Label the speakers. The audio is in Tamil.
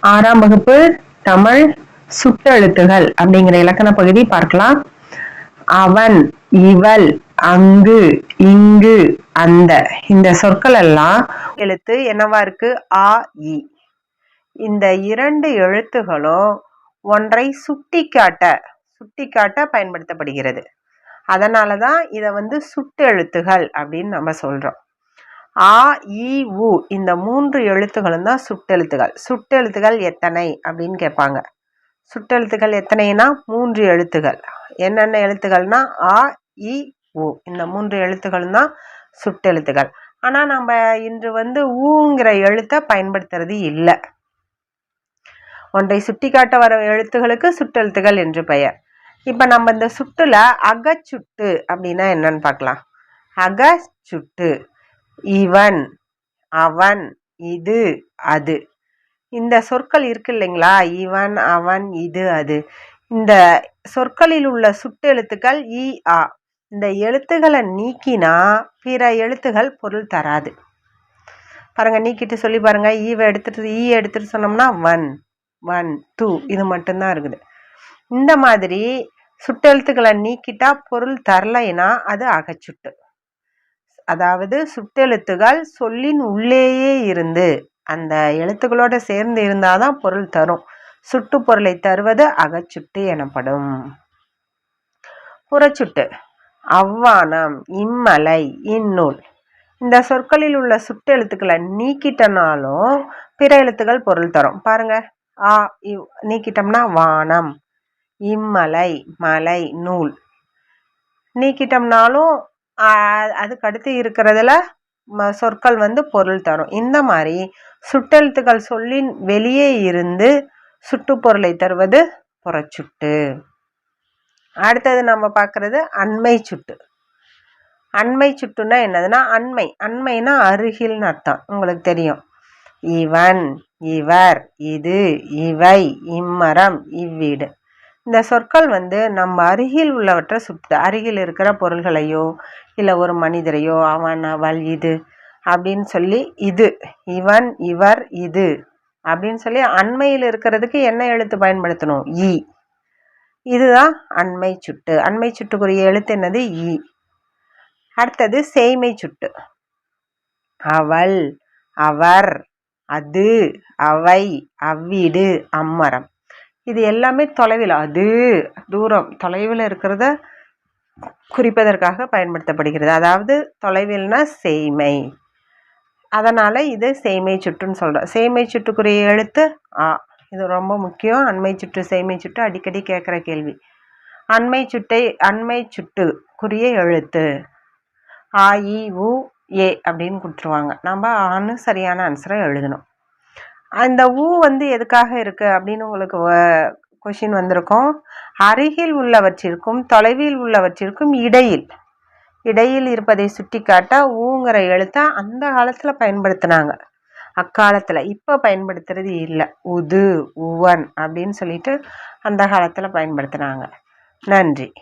Speaker 1: ஆறாம் வகுப்பு தமிழ் சுட்டெழுத்துகள் அப்படிங்கிற இலக்கண பகுதி பார்க்கலாம். அவன், இவள், அங்கு, இங்கு, அந்த இந்த சொற்கள் எல்லாம் எழுத்து என்னவா இருக்கு? ஆ, இ. இந்த இரண்டு எழுத்துகளும் ஒன்றை சுட்டிக்காட்ட பயன்படுத்தப்படுகிறது. அதனாலதான் இத சுட்டெழுத்துகள் அப்படின்னு நம்ம சொல்றோம். ஆ, இ, உ இந்த 3 எழுத்துகளும் தான் சுட்டெழுத்துகள். சுட்டெழுத்துகள் எத்தனை அப்படின்னு கேட்பாங்க. சுட்டெழுத்துகள் எத்தனைனா 3 எழுத்துகள். என்னென்ன எழுத்துக்கள்னா ஆ, இ, உ இந்த 3 எழுத்துக்களும் தான் சுட்டெழுத்துகள். ஆனா நம்ம இன்று ஊங்கிற எழுத்தை பயன்படுத்துறது இல்லை. ஒன்றை சுட்டிக்காட்ட வர எழுத்துகளுக்கு சுட்டெழுத்துகள் என்று பெயர். இப்ப நம்ம இந்த சுட்டுல அகச்சுட்டு அப்படின்னா என்னன்னு பார்க்கலாம். அகச்சுட்டு இவன், அவன், இது, அது இந்த சொற்கள் இருக்கு இல்லைங்களா? இவன், அவன், இது, அது இந்த சொற்களில் உள்ள சுட்டெழுத்துக்கள் இ, ஆ. இந்த எழுத்துக்களை நீக்கினா பிற எழுத்துகள் பொருள் தராது. பாருங்க, நீக்கிட்டு சொல்லி பாருங்க. ஈவை எடுத்துட்டு ஈ எடுத்துட்டு சொன்னோம்னா ஒன், ஒன், டூ இது மட்டும்தான் இருக்குது. இந்த மாதிரி சுட்டெழுத்துக்களை நீக்கிட்டா பொருள் தரலைன்னா அது அகச்சுட்டு. அதாவது சுட்டெழுத்துகள் சொல்லின் உள்ளேயே இருந்து அந்த எழுத்துக்களோட சேர்ந்து இருந்தாதான் பொருள் தரும். சுட்டு பொருளை தருவது அகச்சுட்டு எனப்படும். புறச்சுட்டு அவ்வானம், இம்மலை, இந்நூல் இந்த சொற்களில் உள்ள சுட்டெழுத்துக்களை நீக்கிட்டனாலும் பிற எழுத்துக்கள் பொருள் தரும். பாருங்க, ஆ நீக்கிட்டோம்னா வானம், இம்மலை, மலை, நூல் நீக்கிட்டோம்னாலும் அதுக்கு அடுத்து இருக்கிறதுல சொற்கள் பொருள் தரும். இந்த மாதிரி சுட்டெழுத்துக்கள் சொல்லின் வெளியே இருந்து சுட்டு பொருளை தருவது புறச்சுட்டு. அடுத்தது நம்ம பார்க்கறது அண்மை சுட்டு. அண்மை சுட்டுன்னா என்னதுன்னா அண்மை. அண்மைனா அருகில்னு அர்த்தம். உங்களுக்கு தெரியும். இவன், இவர், இது, இவை, இம்மரம், இவ்வீடு இந்த சொற்கள் நம்ம அருகில் உள்ளவற்றை சுட்டு, அருகில் இருக்கிற பொருள்களையோ இல்லை ஒரு மனிதரையோ அவன், அவள், இது அப்படின்னு சொல்லி இது, இவன், இவர், இது அப்படின்னு சொல்லி அண்மையில் இருக்கிறதுக்கு என்ன எழுத்து பயன்படுத்தணும்? இ. இதுதான் அண்மை சுட்டு. அண்மை சுட்டுக்குரிய எழுத்து என்னது? இ. அடுத்தது சேய்மை சுட்டு. அவள், அவர், அது, அவை, அவ்வீடு, அம்மரம் இது எல்லாமே தொலைவில், அது தூரம் தொலைவில் இருக்கிறத குறிப்பதற்காக பயன்படுத்தப்படுகிறது. அதாவது தொலைவில்னா சேய்மை. அதனால இது சேய்மை சுட்டுன்னு சொல்றோம். சேய்மை சுட்டுக்குரிய எழுத்து ஆ. இது ரொம்ப முக்கியம். அண்மை சுட்டு, சேய்மை சுட்டு அடிக்கடி கேட்குற கேள்வி. அண்மை சுட்டுக்குரிய எழுத்து ஆ, இ, உ, ஏ அப்படின்னு கொடுத்துருவாங்க. நம்ம ஆன்னு சரியான ஆன்சரை எழுதணும். அந்த ஊ எதுக்காக இருக்கு அப்படின்னு உங்களுக்கு கொஷின் வந்திருக்கும். அருகில் உள்ளவற்றிற்கும் தொலைவில் உள்ளவற்றிற்கும் இடையில் இருப்பதை சுட்டி காட்ட ஊங்கிற எழுத்தை அந்த காலத்துல பயன்படுத்தினாங்க. அக்காலத்துல. இப்ப பயன்படுத்துறது இல்லை. உது, உவன் அப்படின்னு சொல்லிட்டு அந்த காலத்துல பயன்படுத்தினாங்க. நன்றி.